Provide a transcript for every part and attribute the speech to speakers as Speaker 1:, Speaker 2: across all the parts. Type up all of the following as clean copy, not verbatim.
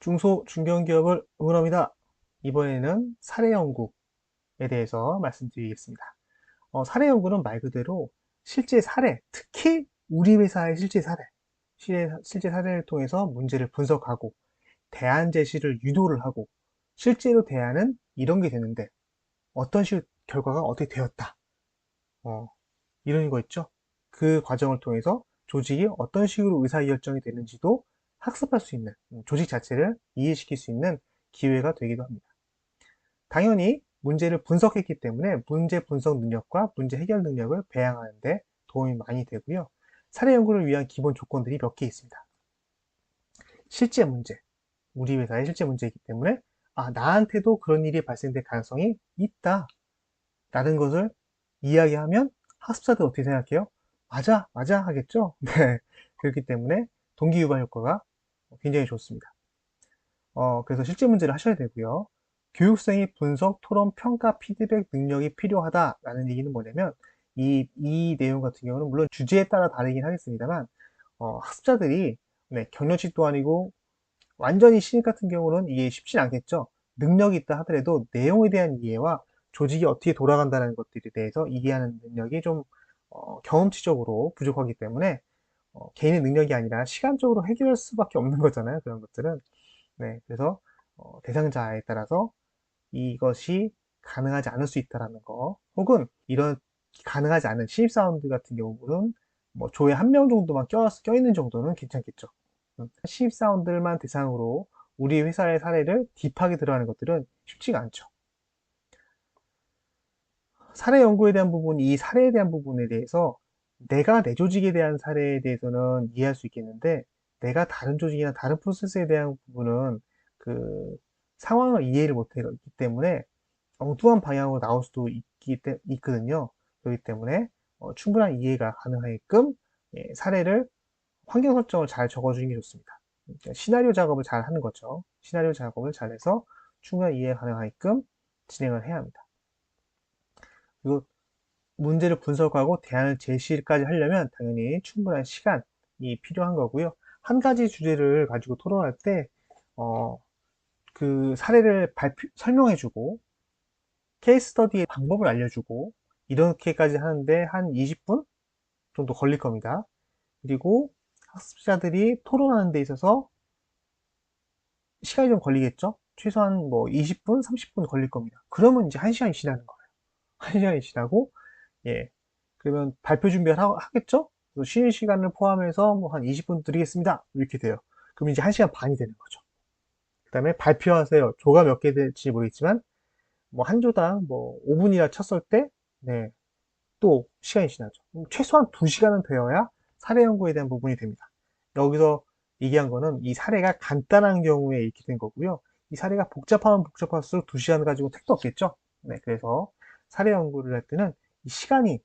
Speaker 1: 중소, 중견기업을 응원합니다. 이번에는 사례 연구에 대해서 말씀드리겠습니다. 사례 연구는 말 그대로 실제 사례, 특히 우리 회사의 실제 사례, 실제 사례를 통해서 문제를 분석하고 대안 제시를 유도를 하고 실제로 대안은 이런 게 되는데 어떤 식 결과가 어떻게 되었다. 어, 이런 거 있죠. 그 과정을 통해서 조직이 어떤 식으로 의사결정이 되는지도 학습할 수 있는, 조직 자체를 이해시킬 수 있는 기회가 되기도 합니다. 당연히 문제를 분석했기 때문에 문제 분석 능력과 문제 해결 능력을 배양하는 데 도움이 많이 되고요. 사례 연구를 위한 기본 조건들이 몇 개 있습니다. 실제 문제, 우리 회사의 실제 문제이기 때문에 나한테도 그런 일이 발생될 가능성이 있다 라는 것을 이야기하면 학습자들 어떻게 생각해요? 맞아, 맞아 하겠죠? 네. 그렇기 때문에 동기유발 효과가 굉장히 좋습니다. 그래서 실제 문제를 하셔야 되고요. 교육생이 분석, 토론, 평가, 피드백 능력이 필요하다라는 얘기는 뭐냐면 이 내용 같은 경우는 물론 주제에 따라 다르긴 하겠습니다만 학습자들이 네, 경력직도 아니고 완전히 신입 같은 경우는 이게 쉽진 않겠죠. 능력이 있다 하더라도 내용에 대한 이해와 조직이 어떻게 돌아간다는 것들에 대해서 이해하는 능력이 좀 경험치적으로 부족하기 때문에 개인의 능력이 아니라 시간적으로 해결할 수밖에 없는 거잖아요. 그런 것들은. 네, 그래서 대상자에 따라서 이것이 가능하지 않을 수 있다라는 거, 혹은 이런 가능하지 않은 신입사원들 같은 경우는 뭐 조에 한 명 정도만 껴있는 정도는 괜찮겠죠. 신입사원들만 대상으로 우리 회사의 사례를 딥하게 들어가는 것들은 쉽지가 않죠. 사례 연구에 대한 부분, 이 사례에 대한 부분에 대해서 내가 내 조직에 대한 사례에 대해서는 이해할 수 있겠는데 내가 다른 조직이나 다른 프로세스에 대한 부분은 그 상황을 이해를 못하기 때문에 엉뚱한 방향으로 나올 수도 있거든요. 그렇기 때문에 충분한 이해가 가능하게끔 사례를 환경 설정을 잘 적어주는 게 좋습니다. 그러니까 시나리오 작업을 잘 하는 거죠. 시나리오 작업을 잘해서 충분한 이해 가능하게끔 진행을 해야 합니다. 그리고 문제를 분석하고 대안을 제시까지 하려면 당연히 충분한 시간이 필요한 거고요. 한 가지 주제를 가지고 토론할 때, 그 사례를 설명해주고, 케이스 스터디의 방법을 알려주고, 이렇게까지 하는데 한 20분 정도 걸릴 겁니다. 그리고 학습자들이 토론하는 데 있어서 시간이 좀 걸리겠죠? 최소한 뭐 20분, 30분 걸릴 겁니다. 그러면 이제 1시간이 지나는 거예요. 1시간이 지나고, 예. 그러면 발표 준비를 하겠죠? 쉬는 시간을 포함해서 뭐 한 20분 드리겠습니다. 이렇게 돼요. 그럼 이제 1시간 반이 되는 거죠. 그 다음에 발표하세요. 조가 몇 개 될지 모르겠지만, 뭐 한 조당 뭐 5분이라 쳤을 때, 네. 또 시간이 지나죠. 최소한 2시간은 되어야 사례 연구에 대한 부분이 됩니다. 여기서 얘기한 거는 이 사례가 간단한 경우에 이렇게 된 거고요. 이 사례가 복잡하면 복잡할수록 2시간 가지고 택도 없겠죠? 네, 그래서 사례 연구를 할 때는 이 시간이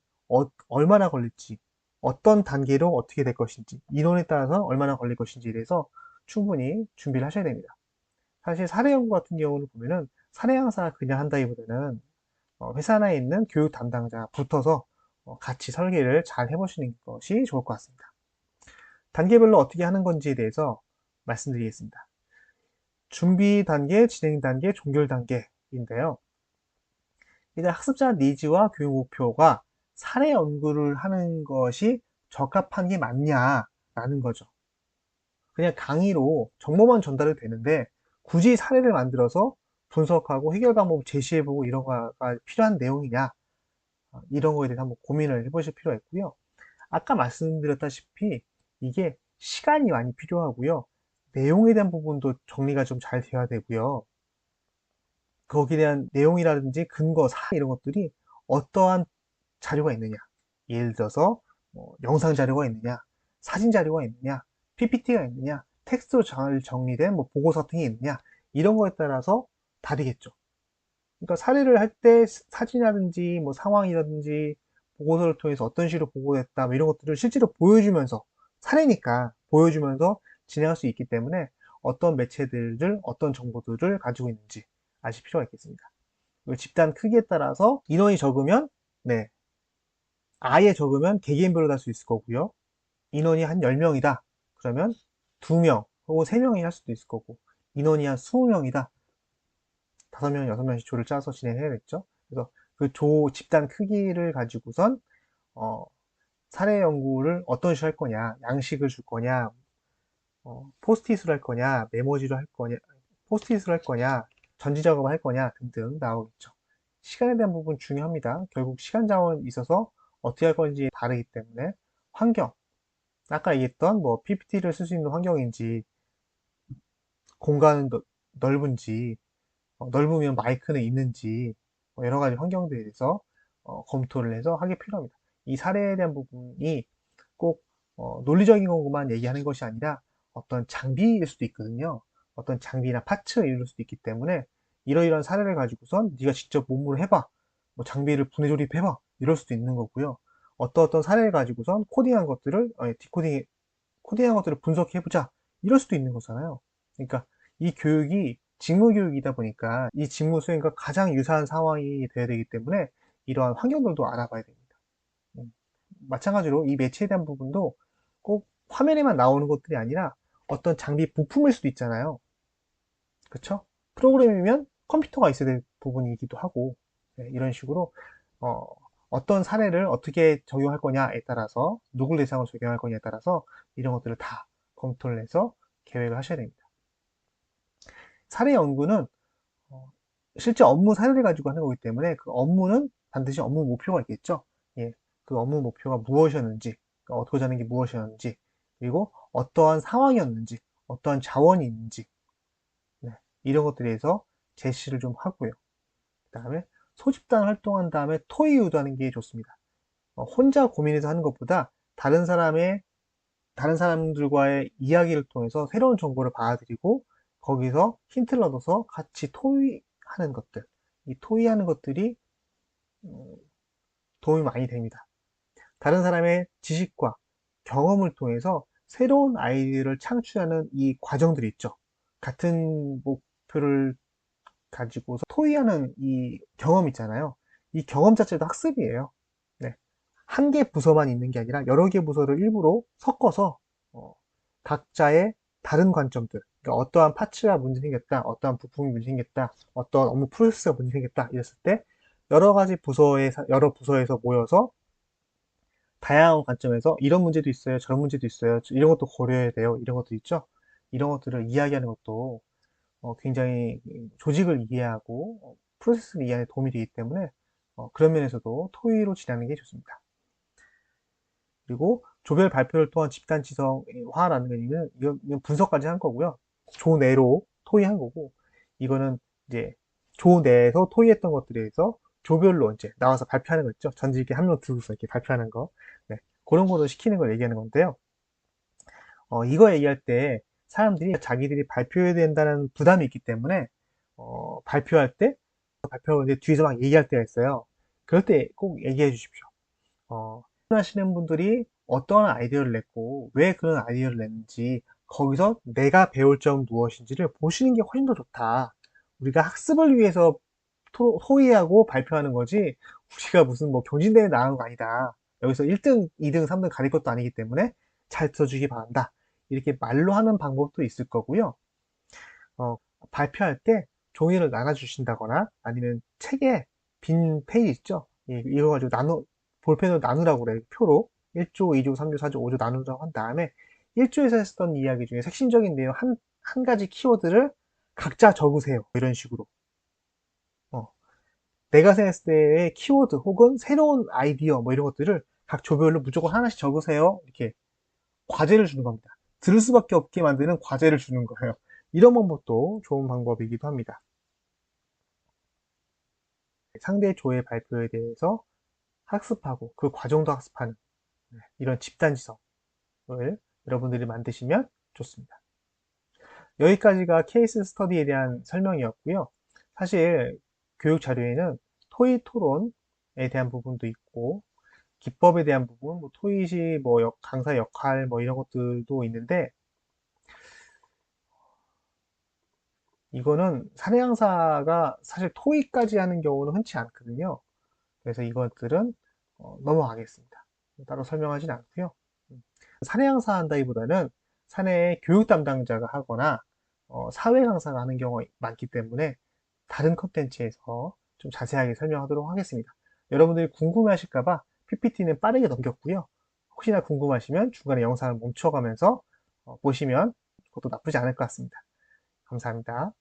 Speaker 1: 얼마나 걸릴지, 어떤 단계로 어떻게 될 것인지, 인원에 따라서 얼마나 걸릴 것인지에 대해서 충분히 준비를 하셔야 됩니다. 사실 사례 연구 같은 경우를 보면은 사례 강사 그냥 한다기보다는 회사 내에 있는 교육 담당자 붙어서 같이 설계를 잘 해보시는 것이 좋을 것 같습니다. 단계별로 어떻게 하는 건지에 대해서 말씀드리겠습니다. 준비 단계, 진행 단계, 종결 단계인데요. 일단 학습자 니즈와 교육 목표가 사례 연구를 하는 것이 적합한 게 맞냐라는 거죠. 그냥 강의로 정보만 전달이 되는데 굳이 사례를 만들어서 분석하고 해결 방법 제시해보고 이런 거가 필요한 내용이냐, 이런 거에 대해서 한번 고민을 해보실 필요가 있고요. 아까 말씀드렸다시피 이게 시간이 많이 필요하고요. 내용에 대한 부분도 정리가 좀 잘 돼야 되고요. 거기에 대한 내용이라든지 근거, 사항 이런 것들이 어떠한 자료가 있느냐. 예를 들어서 뭐 영상 자료가 있느냐, 사진 자료가 있느냐, PPT가 있느냐, 텍스트로 잘 정리된 뭐 보고서 같은 게 있느냐, 이런 거에 따라서 다르겠죠. 그러니까 사례를 할 때 사진이라든지 뭐 상황이라든지 보고서를 통해서 어떤 식으로 보고했다 뭐 이런 것들을 실제로 보여주면서 사례니까 보여주면서 진행할 수 있기 때문에 어떤 매체들을 어떤 정보들을 가지고 있는지 아실 필요가 있겠습니다. 그리고 집단 크기에 따라서 인원이 적으면 네 아예 적으면 개개인별로 할 수 있을 거고요. 인원이 한 10명이다 그러면 2명 혹은 3명이 할 수도 있을 거고 인원이 한 20명이다. 5명, 6명씩 조를 짜서 진행해야겠죠. 그래서 그 조 집단 크기를 가지고선 사례 연구를 어떤 식으로 할 거냐, 양식을 줄 거냐, 포스트잇으로 할 거냐, 메모지로 할 거냐, 포스트잇으로 할 거냐, 전지 작업을 할 거냐 등등 나오겠죠. 시간에 대한 부분 중요합니다. 결국 시간 자원이 있어서 어떻게 할 건지 다르기 때문에 환경, 아까 얘기했던 뭐 PPT를 쓸 수 있는 환경인지 공간은 넓은지 넓으면 마이크는 있는지 뭐 여러 가지 환경들에 대해서 검토를 해서 하기 필요합니다. 이 사례에 대한 부분이 꼭 논리적인 것만 얘기하는 것이 아니라 어떤 장비일 수도 있거든요. 어떤 장비나 파츠를 이룰 수도 있기 때문에 이러이러한 사례를 가지고선 네가 직접 몸으로 해봐. 뭐 장비를 분해 조립해봐. 이럴 수도 있는 거고요. 어떤 사례를 가지고선 코딩한 것들을 코딩한 것들을 분석해보자. 이럴 수도 있는 거잖아요. 그러니까 이 교육이 직무 교육이다 보니까 이 직무 수행과 가장 유사한 상황이 되어야 되기 때문에 이러한 환경들도 알아봐야 됩니다. 마찬가지로 이 매체에 대한 부분도 꼭 화면에만 나오는 것들이 아니라 어떤 장비 부품일 수도 있잖아요. 그쵸? 프로그램이면 컴퓨터가 있어야 될 부분이기도 하고, 네, 이런 식으로, 어떤 사례를 어떻게 적용할 거냐에 따라서, 누굴 대상으로 적용할 거냐에 따라서, 이런 것들을 다 검토를 해서 계획을 하셔야 됩니다. 사례 연구는, 어, 실제 업무 사례를 가지고 하는 거기 때문에 그 업무는 반드시 업무 목표가 있겠죠. 예, 그 업무 목표가 무엇이었는지, 그러니까 얻고자 하는 게 무엇이었는지, 그리고 어떠한 상황이었는지, 어떠한 자원이 있는지, 네, 이런 것들에 대해서 제시를 좀 하고요. 그 다음에 소집단 활동한 다음에 토의 유도하는 게 좋습니다. 혼자 고민해서 하는 것보다 다른 사람들과의 이야기를 통해서 새로운 정보를 받아들이고 거기서 힌트를 얻어서 같이 토의하는 것들, 이 토의하는 것들이 음, 도움이 많이 됩니다. 다른 사람의 지식과 경험을 통해서 새로운 아이디어를 창출하는 이 과정들이 있죠. 같은 목표를 가지고서 토의하는 이 경험 있잖아요. 이 경험 자체도 학습이에요. 네. 한 개 부서만 있는 게 아니라 여러 개 부서를 일부러 섞어서 어, 각자의 다른 관점들, 그러니까 어떠한 파츠가 문제 생겼다, 어떠한 부품이 문제 생겼다, 어떠한 업무 프로세스가 문제 생겼다 이랬을 때 여러 가지 여러 부서에서 모여서 다양한 관점에서 이런 문제도 있어요, 저런 문제도 있어요, 이런 것도 고려해야 돼요, 이런 것도 있죠. 이런 것들을 이야기하는 것도 굉장히 조직을 이해하고 프로세스를 이해하는 데 도움이 되기 때문에 그런 면에서도 토의로 진행하는 게 좋습니다. 그리고 조별 발표를 통한 집단 지성화라는 게 이건 분석까지 한 거고요. 조 내로 토의한 거고 이거는 이제 조 내에서 토의했던 것들에 대해서 조별로 이제 나와서 발표하는 거 있죠. 전지 이렇게 한 명 들고서 이렇게 발표하는 거. 네, 그런 거를 시키는 걸 얘기하는 건데요. 이거 얘기할 때 사람들이 자기들이 발표해야 된다는 부담이 있기 때문에 발표할 때 발표하는데 뒤에서 막 얘기할 때가 있어요. 그럴 때 꼭 얘기해 주십시오. 하시는 분들이 어떤 아이디어를 냈고 왜 그런 아이디어를 냈는지 거기서 내가 배울 점 무엇인지를 보시는 게 훨씬 더 좋다. 우리가 학습을 위해서 소위하고 발표하는 거지 우리가 무슨 뭐 경진대회 나가는 거 아니다. 여기서 1등, 2등, 3등 가릴 것도 아니기 때문에 잘 들어주기 바란다. 이렇게 말로 하는 방법도 있을 거고요. 어, 발표할 때 종이를 나눠주신다거나 아니면 책에 빈 페이지 있죠? 이거 가지고 볼펜으로 나누라고 그래요. 표로. 1조, 2조, 3조, 4조, 5조 나누라고 한 다음에 1조에서 했었던 이야기 중에 핵심적인 내용 한 가지 키워드를 각자 적으세요. 이런 식으로. 어, 내가 생각했을 때의 키워드 혹은 새로운 아이디어 뭐 이런 것들을 각 조별로 무조건 하나씩 적으세요. 이렇게 과제를 주는 겁니다. 들을 수밖에 없게 만드는 과제를 주는 거예요. 이런 방법도 좋은 방법이기도 합니다. 상대 조의 발표에 대해서 학습하고 그 과정도 학습하는 이런 집단 지성을 여러분들이 만드시면 좋습니다. 여기까지가 케이스 스터디에 대한 설명이었고요. 사실 교육 자료에는 토의 토론에 대한 부분도 있고 기법에 대한 부분, 뭐 토의시, 뭐 강사 역할, 뭐 이런 것들도 있는데 이거는 사내 강사가 사실 토의까지 하는 경우는 흔치 않거든요. 그래서 이것들은 넘어가겠습니다. 따로 설명하진 않고요. 사내 강사 한다기보다는 사내 교육 담당자가 하거나 사회 강사가 하는 경우가 많기 때문에 다른 컨텐츠에서 좀 자세하게 설명하도록 하겠습니다. 여러분들이 궁금해하실까봐 PPT는 빠르게 넘겼고요. 혹시나 궁금하시면 중간에 영상을 멈춰가면서 보시면 그것도 나쁘지 않을 것 같습니다. 감사합니다.